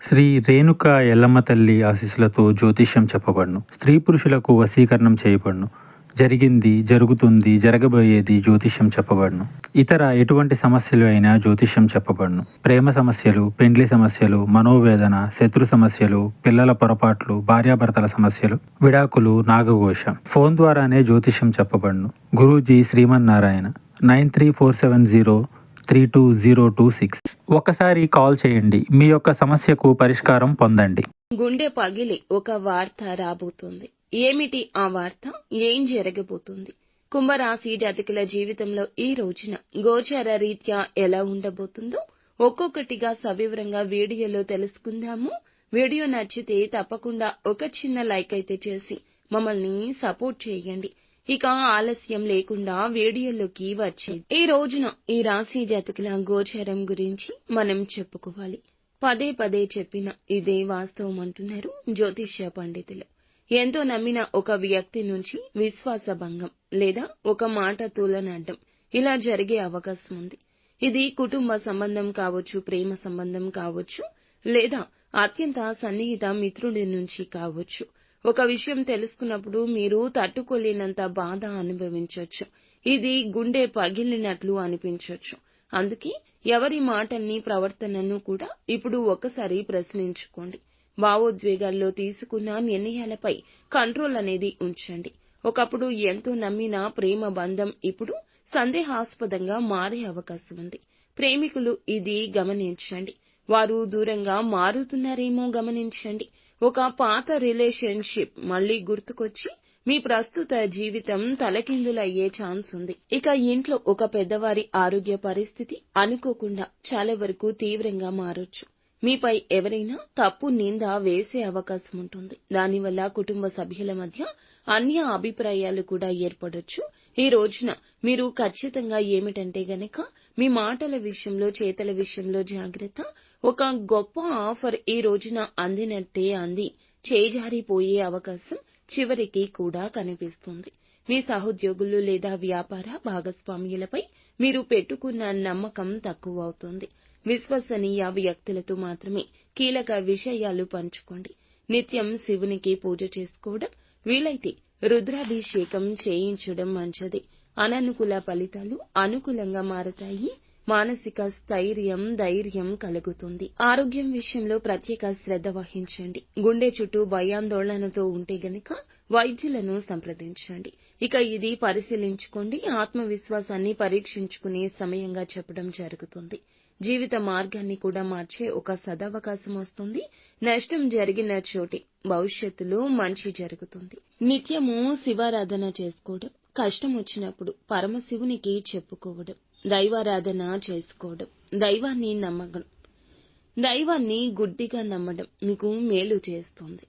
శ్రీ రేణుక ఎల్లమ్మ తల్లి ఆశీస్సులతో జ్యోతిష్యం చెప్పబడును. స్త్రీ పురుషులకు వశీకరణం చేయబడును. జరిగింది, జరుగుతుంది, జరగబోయేది జ్యోతిష్యం చెప్పబడును. ఇతర ఎటువంటి సమస్యలు అయినా జ్యోతిష్యం చెప్పబడును. ప్రేమ సమస్యలు, పెండ్లి సమస్యలు, మనోవేదన, శత్రు సమస్యలు, పిల్లల పొరపాట్లు, భార్యాభర్తల సమస్యలు, విడాకులు, నాగఘోష. ఫోన్ ద్వారానే జ్యోతిష్యం చెప్పబడును. గురూజీ శ్రీమన్నారాయణ 9347032026. ఒకసారి కాల్ చేయండి. మీ యొక్క సమస్యకు పరిష్కారం పొందండి. గుండె పగిలి ఒక వార్త రాబోతుంది. ఏమిటి ఆ వార్త? ఏం జరగబోతుంది? కుంభరాశి జాతకుల జీవితంలో ఈ రోజున గోచార రీత్యా ఎలా ఉండబోతుందో ఒక్కొక్కటిగా సవివరంగా వీడియోలో తెలుసుకుందాము. వీడియో నచ్చితే తప్పకుండా ఒక చిన్న లైక్ అయితే చేసి మమ్మల్ని సపోర్ట్ చేయండి. ఇక ఆలస్యం లేకుండా వీడియోలోకి వచ్చేది. ఈ రోజున ఈ రాశి జాతకుల గోచారం గురించి మనం చెప్పుకోవాలి. పదే పదే చెప్పిన ఇదే వాస్తవం అంటున్నారు జ్యోతిష్య పండితులు. ఎంతో నమ్మిన ఒక వ్యక్తి నుంచి విశ్వాస భంగం లేదా ఒక మాట తూలనాడడం ఇలా జరిగే అవకాశం ఉంది. ఇది కుటుంబ సంబంధం కావచ్చు, ప్రేమ సంబంధం కావచ్చు, లేదా అత్యంత సన్నిహిత మిత్రుడి నుంచి కావచ్చు. ఒక విషయం తెలుసుకున్నప్పుడు మీరు తట్టుకోలేనంత బాధ అనుభవించవచ్చు. ఇది గుండె పగిలినట్లు అనిపించవచ్చు. అందుకే ఎవరి మాటల్ని, ప్రవర్తనను కూడా ఇప్పుడు ఒకసారి ప్రశ్నించుకోండి. భావోద్వేగాల్లో తీసుకున్న నిర్ణయాలపై కంట్రోల్ అనేది ఉంచండి. ఒకప్పుడు ఎంతో నమ్మిన ప్రేమ బంధం ఇప్పుడు సందేహాస్పదంగా మారే అవకాశం ఉంది. ప్రేమికులు ఇది గమనించండి. వారు దూరంగా మారుతున్నారేమో గమనించండి. ఒక పాత రిలేషన్షిప్ మళ్లీ గుర్తుకొచ్చి మీ ప్రస్తుత జీవితం తలకిందులయ్యే ఛాన్స్ ఉంది. ఇక ఇంట్లో ఒక పెద్దవారి ఆరోగ్య పరిస్థితి అనుకోకుండా చాలా వరకు తీవ్రంగా మారొచ్చు. మీపై ఎవరైనా తప్పు నింద వేసే అవకాశం ఉంటుంది. దానివల్ల కుటుంబ సభ్యుల మధ్య అన్య అభిప్రాయాలు కూడా ఏర్పడొచ్చు. ఈ రోజున మీరు ఖచ్చితంగా ఏమిటంటే గనక మీ మాటల విషయంలో, చేతల విషయంలో జాగ్రత్త. ఒక గొప్ప ఆఫర్ ఈ రోజున అందినట్టే అంది చేజారిపోయే అవకాశం చివరికి కూడా కనిపిస్తుంది. మీ సహోద్యోగులు లేదా వ్యాపార భాగస్వామ్యులపై మీరు పెట్టుకున్న నమ్మకం తక్కువ అవుతుంది. విశ్వసనీయ వ్యక్తులతో మాత్రమే కీలక విషయాలు పంచుకోండి. నిత్యం శివునికి పూజ చేసుకోవడం, వీలైతే రుద్రాభిషేకం చేయించడం మంచిది. అననుకూల ఫలితాలు అనుకూలంగా మారతాయి. మానసిక స్థైర్యం, ధైర్యం కలుగుతుంది. ఆరోగ్యం విషయంలో ప్రత్యేక శ్రద్ధ వహించండి. గుండె చుట్టూ భయాందోళనతో ఉంటే గనక వైద్యులను సంప్రదించండి. ఇక ఇది పరిశీలించుకోండి. ఆత్మవిశ్వాసాన్ని పరీక్షించుకునే సమయంగా చెప్పడం జరుగుతుంది. జీవిత మార్గాన్ని కూడా మార్చే ఒక సదవకాశం వస్తుంది. నష్టం జరిగిన చోటి భవిష్యత్తులో మంచి జరుగుతుంది. నిత్యము శివారాధన చేసుకోవడం, కష్టం వచ్చినప్పుడు పరమశివునికి చెప్పుకోవడం, దైవారాధన చేసుకోవడం, దైవాన్ని గుడ్డిగా నమ్మడం మీకు మేలు చేస్తుంది.